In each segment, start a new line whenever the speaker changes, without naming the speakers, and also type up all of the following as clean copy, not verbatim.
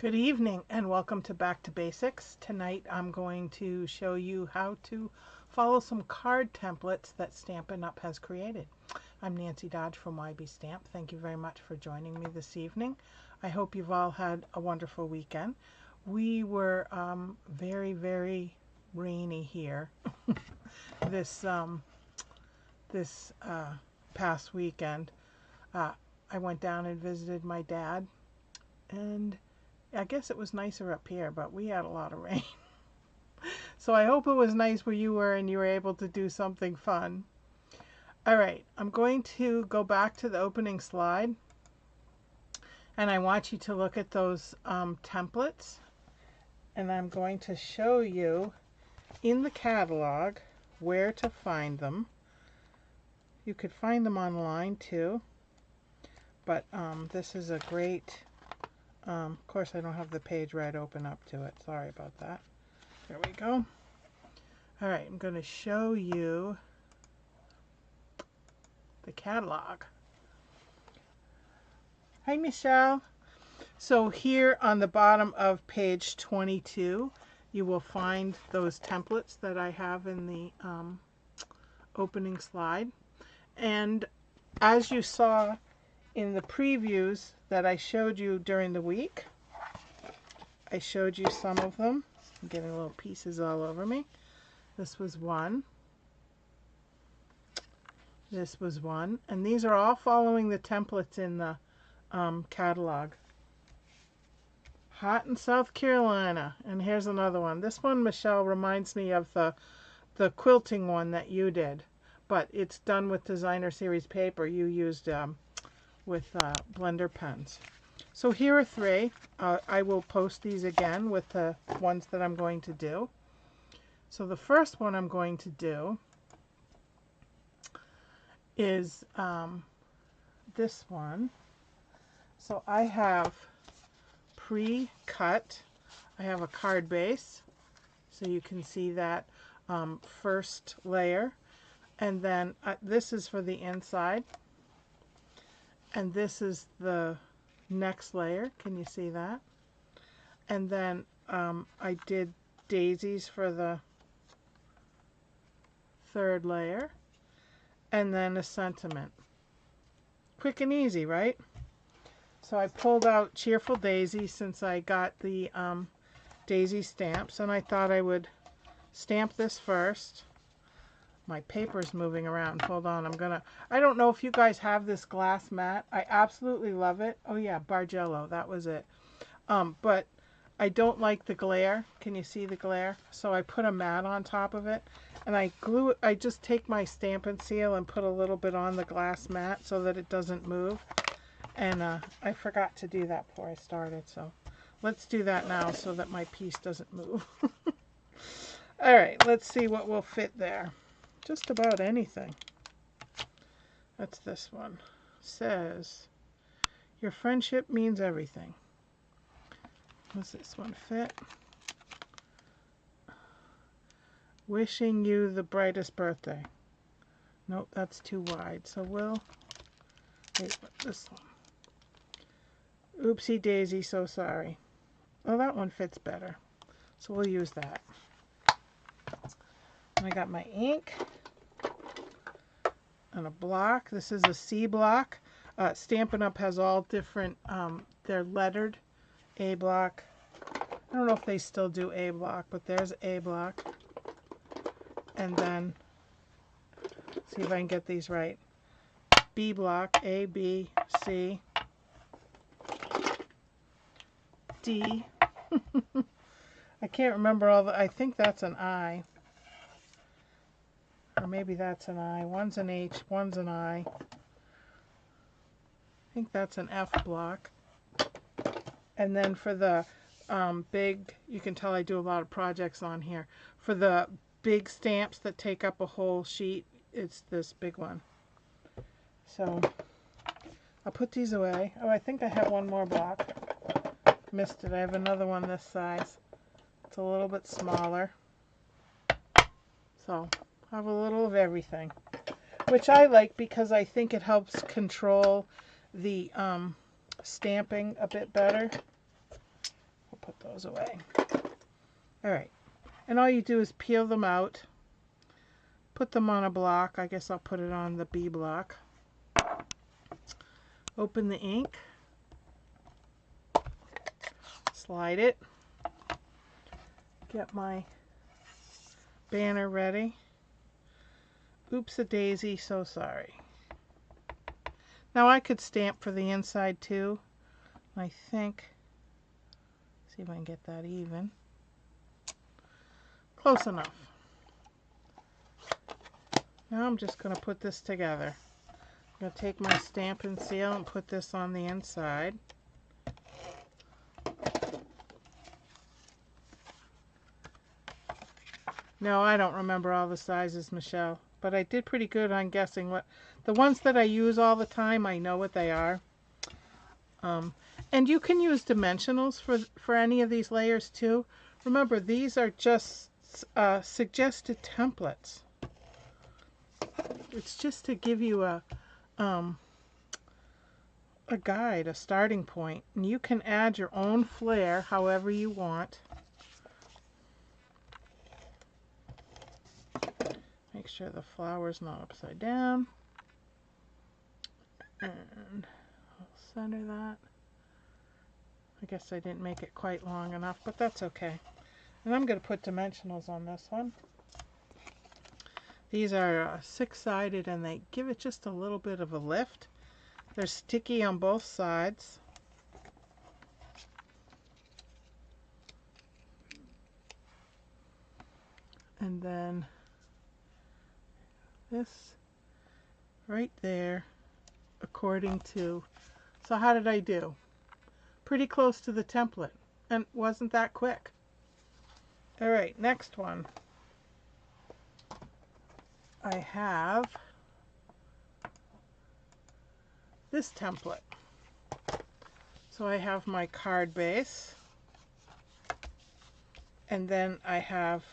Good evening and welcome to Back to Basics. Tonight I'm going to show you how to follow some card templates that Stampin' Up! Has created. I'm Nancy Dodge from YB Stamp. Thank you very much for joining me this evening. I hope you've all had a wonderful weekend. We were very rainy here this past weekend. I went down and visited my dad, and I guess it was nicer up here, but we had a lot of rain. So I hope it was nice where you were and you were able to do something fun. All right, I'm going to go back to the opening slide, and I want you to look at those templates, and I'm going to show you in the catalog where to find them. You could find them online too, but this is a great of course, I don't have the page right open up to it. Sorry about that. There we go. All right, I'm going to show you the catalog. Hi, Michelle. So here on the bottom of page 22, you will find those templates that I have in the opening slide. And as you saw in the previews that I showed you during the week, I showed you some of them. I'm getting little pieces all over me. This was one. This was one. And these are all following the templates in the catalog. Hot in South Carolina. And here's another one. This one, Michelle, reminds me of the quilting one that you did. But it's done with designer series paper. You used with blender pens. So here are three. I will post these again with the ones that I'm going to do. So the first one I'm going to do is this one. So I have pre-cut. I have a card base, so you can see that first layer, and then this is for the inside. And this is the next layer. Can you see that? And then I did daisies for the third layer. And then a sentiment. Quick and easy, right? So I pulled out Cheerful Daisy since I got the daisy stamps. And I thought I would stamp this first. My paper's moving around. Hold on, I don't know if you guys have this glass mat. I absolutely love it. Oh yeah, Bargello, that was it. But I don't like the glare. Can you see the glare? So I put a mat on top of it, and I glue it. I just take my Stampin' Seal and put a little bit on the glass mat so that it doesn't move. And I forgot to do that before I started, so let's do that now so that my piece doesn't move. All right, let's see what will fit there. Just about anything. That's this one. Says, your friendship means everything. Does this one fit? Wishing you the brightest birthday. Nope, that's too wide. So we'll wait, this one. Oopsie daisy, so sorry. Oh, that one fits better. So we'll use that. I got my ink and a block. This is a C block. Stampin' Up! Has all different, they're lettered A block. I don't know if they still do A block, but there's A block. And then, see if I can get these right. B block, A, B, C, D. I can't remember all the, I think that's an I. Or maybe that's an I. One's an H, one's an I. I think that's an F block. And then for the big, you can tell I do a lot of projects on here. For the big stamps that take up a whole sheet, it's this big one. So I'll put these away. Oh, I think I have one more block. Missed it. I have another one this size. It's a little bit smaller. So I have a little of everything, which I like because I think it helps control the stamping a bit better. put those away. All right, and all you do is peel them out, put them on a block. I guess I'll put it on the B block. Open the ink, slide it, get my banner ready. Oops a daisy, so sorry. Now I could stamp for the inside too. I think, see if I can get that even. Close enough. Now I'm just going to put this together. I'm going to take my Stampin' Seal and put this on the inside. No, I don't remember all the sizes, Michelle, but I did pretty good on guessing what the ones that I use all the time. I know what they are. And you can use dimensionals for any of these layers too. Remember, these are just suggested templates. It's just to give you a guide, a starting point, and you can add your own flair however you want. Make sure the flower's not upside down. And I'll center that. I guess I didn't make it quite long enough, but that's okay. And I'm going to put dimensionals on this one. These are six-sided and they give it just a little bit of a lift. They're sticky on both sides. And then this right there, according to, so how did I do? Pretty close to the template, and wasn't that quick. All right, next one. I have this template. So I have my card base, and then I have,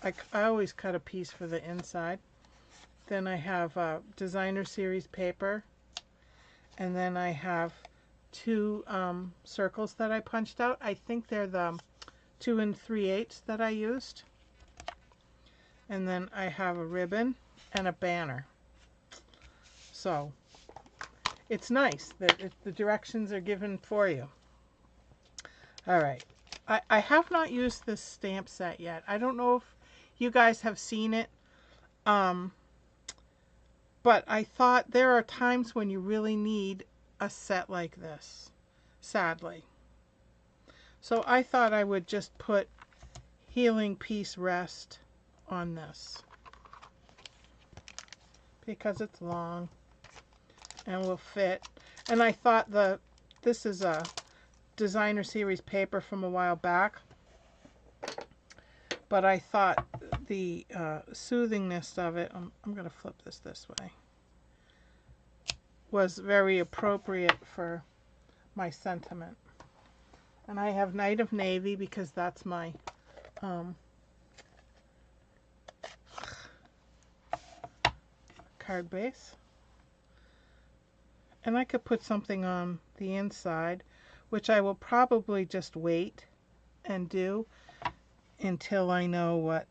I always cut a piece for the inside. Then I have designer series paper, and then I have two circles that I punched out. I think they're the 2 3/8 that I used. And then I have a ribbon and a banner. So it's nice that the directions are given for you. All right. I have not used this stamp set yet. I don't know if you guys have seen it. But I thought there are times when you really need a set like this, sadly. So I thought I would just put Healing Peace Rest on this because it's long and will fit. And I thought this is a designer series paper from a while back, but I thought the soothingness of it, I'm going to flip this way, was very appropriate for my sentiment. And I have Night of Navy because that's my card base. And I could put something on the inside, which I will probably just wait and do until I know what,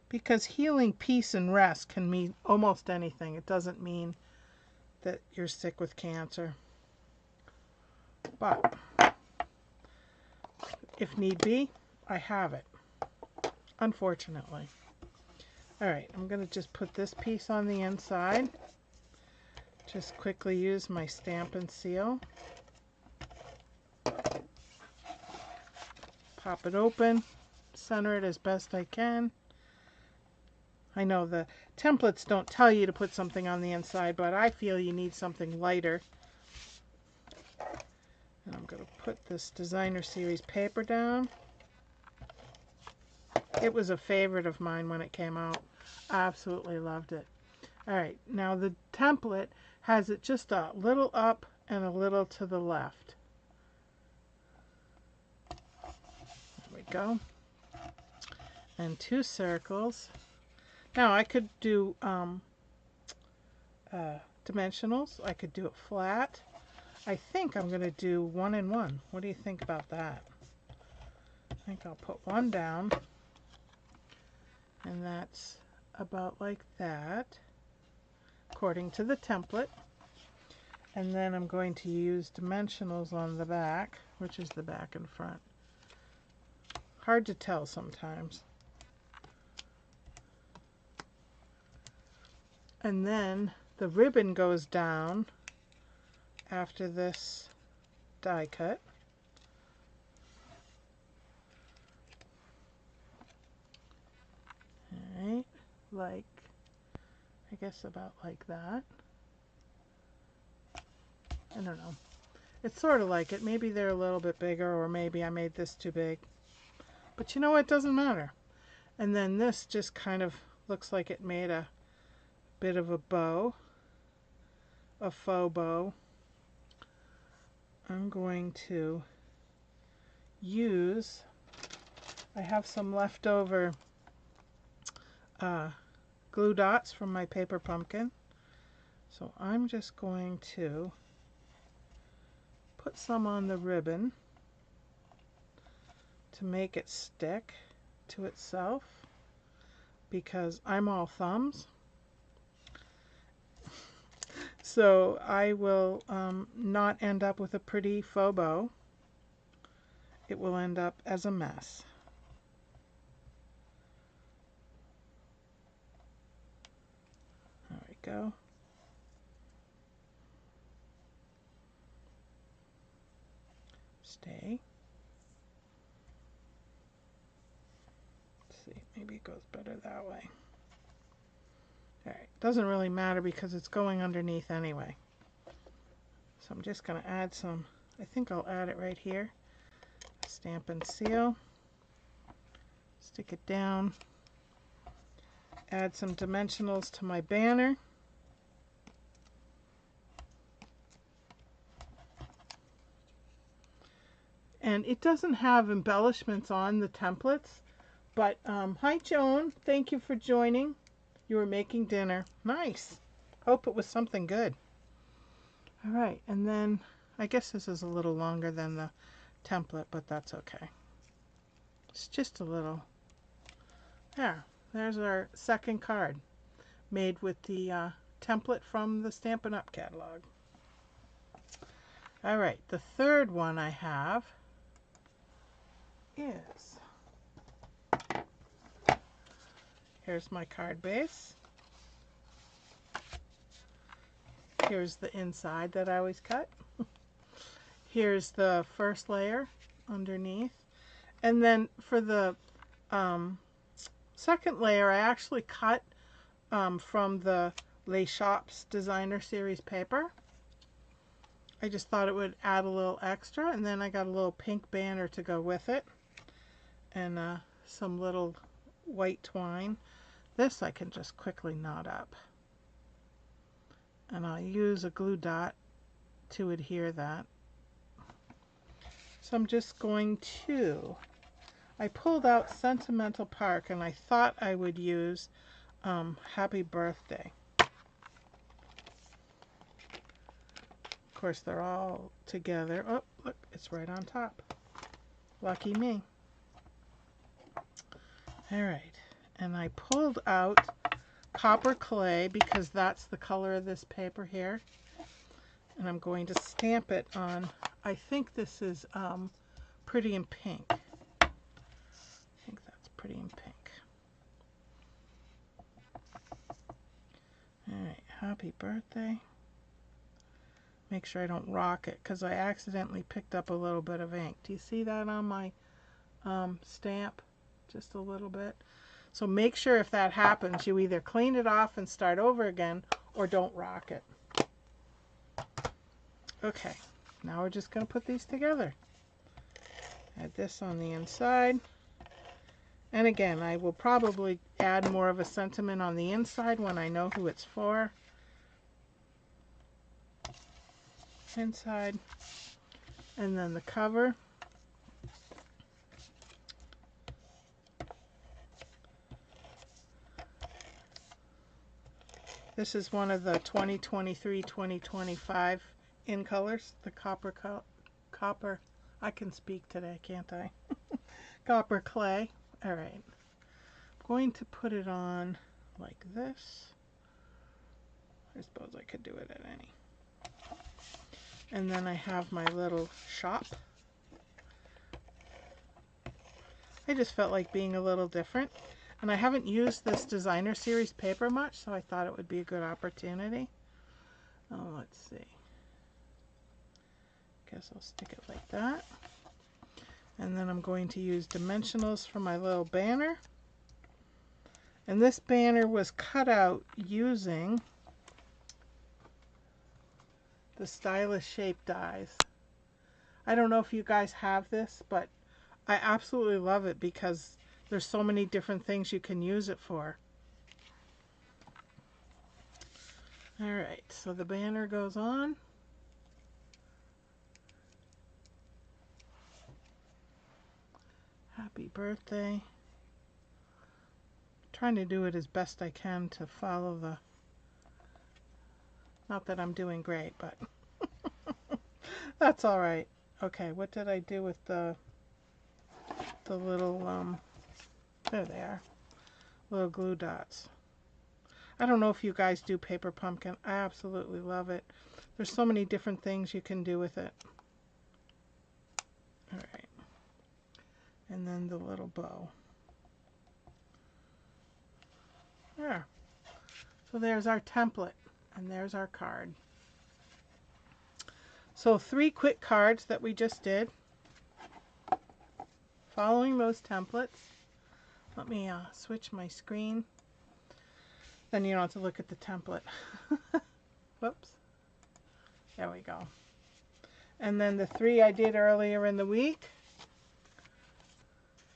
because healing, peace, and rest can mean almost anything. It doesn't mean that you're sick with cancer. But if need be, I have it, unfortunately. All right, I'm going to just put this piece on the inside. Just quickly use my Stampin' Seal. Pop it open, center it as best I can. I know the templates don't tell you to put something on the inside, but I feel you need something lighter. And I'm going to put this designer series paper down. It was a favorite of mine when it came out. I absolutely loved it. All right, now the template has it just a little up and a little to the left. There we go. And two circles. Now I could do dimensionals. I could do it flat. I think I'm going to do 1 and 1. What do you think about that? think I'll put one down, and that's about like that, according to the template. And then I'm going to use dimensionals on the back, which is the back and front. Hard to tell sometimes. And then the ribbon goes down after this die cut. Alright, like, I guess about like that. I don't know. It's sort of like it. Maybe they're a little bit bigger, or maybe I made this too big. But you know what? It doesn't matter. And then this just kind of looks like it made a bit of a bow, a faux bow. I'm going to use, I have some leftover glue dots from my paper pumpkin. So I'm just going to put some on the ribbon to make it stick to itself, because I'm all thumbs. So I will not end up with a pretty faux bow. It will end up as a mess. There we go. Stay. Let's see, maybe it goes better that way. Alright, doesn't really matter because it's going underneath anyway. So I'm just going to add some, I think I'll add it right here. Stamp and seal. Stick it down. Add some dimensionals to my banner. And it doesn't have embellishments on the templates, but hi Joan, thank you for joining. You were making dinner. Nice. Hope it was something good. All right, and then I guess this is a little longer than the template, but that's okay. It's just a little. There, there's our second card made with the template from the Stampin' Up catalog. All right, the third one I have is, here's my card base. Here's the inside that I always cut. Here's the first layer underneath. And then for the second layer, I actually cut from the Les Shops Designer Series paper. I just thought it would add a little extra, and then I got a little pink banner to go with it, and some little white twine. This I can just quickly knot up, and I'll use a glue dot to adhere that. So I'm just going to, I pulled out Sentimental Park, and I thought I would use Happy Birthday. Of course, they're all together. Oh, look, it's right on top. Lucky me. All right, and I pulled out copper clay because that's the color of this paper here. And I'm going to stamp it on, I think this is Pretty in Pink. I think that's Pretty in Pink. All right, Happy Birthday. Make sure I don't rock it because I accidentally picked up a little bit of ink. Do you see that on my stamp? Just a little bit. So make sure if that happens, you either clean it off and start over again or don't rock it. Okay, now we're just going to put these together. Add this on the inside. And again, I will probably add more of a sentiment on the inside when I know who it's for. Inside, and then the cover. This is one of the 2023-2025 in colors, the copper, I can speak today, can't I? copper clay. All right, I'm going to put it on like this. I suppose I could do it at any. And then I have my little shop. I just felt like being a little different. And I haven't used this designer series paper much, so I thought it would be a good opportunity. Oh, let's see. Guess I'll stick it like that. And then I'm going to use dimensionals for my little banner. And this banner was cut out using the stylish shape dies. I don't know if you guys have this, but I absolutely love it because there's so many different things you can use it for. Alright, so the banner goes on. Happy birthday. Trying to do it as best I can to follow the... Not that I'm doing great, but that's alright. Okay, what did I do with the little, there they are, little glue dots. I don't know if you guys do paper pumpkin. I absolutely love it. There's so many different things you can do with it. Alright. And then the little bow. There. So there's our template. And there's our card. So 3 quick cards that we just did. Following those templates. Let me switch my screen. Then you don't have to look at the template. Whoops. There we go. And then the 3 I did earlier in the week.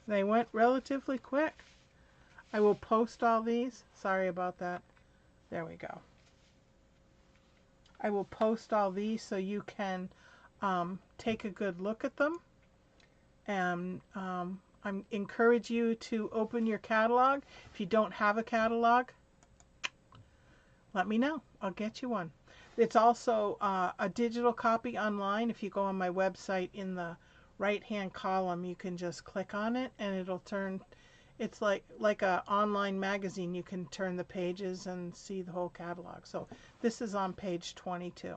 They went relatively quick. I will post all these. Sorry about that. There we go. I will post all these so you can take a good look at them. And I encourage you to open your catalog. If you don't have a catalog, let me know. I'll get you one. It's also a digital copy online. If you go on my website, in the right hand column you can just click on it and it'll turn, it's like a online magazine. You can turn the pages and see the whole catalog. So this is on page 22.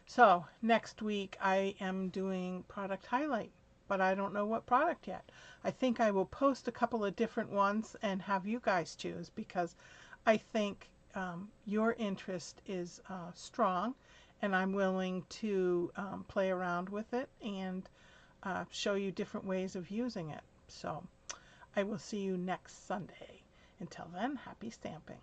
So next week I am doing product highlight, but I don't know what product yet. I think I will post a couple of different ones and have you guys choose, because I think your interest is strong, and I'm willing to play around with it and show you different ways of using it. So I will see you next Sunday. Until then, happy stamping.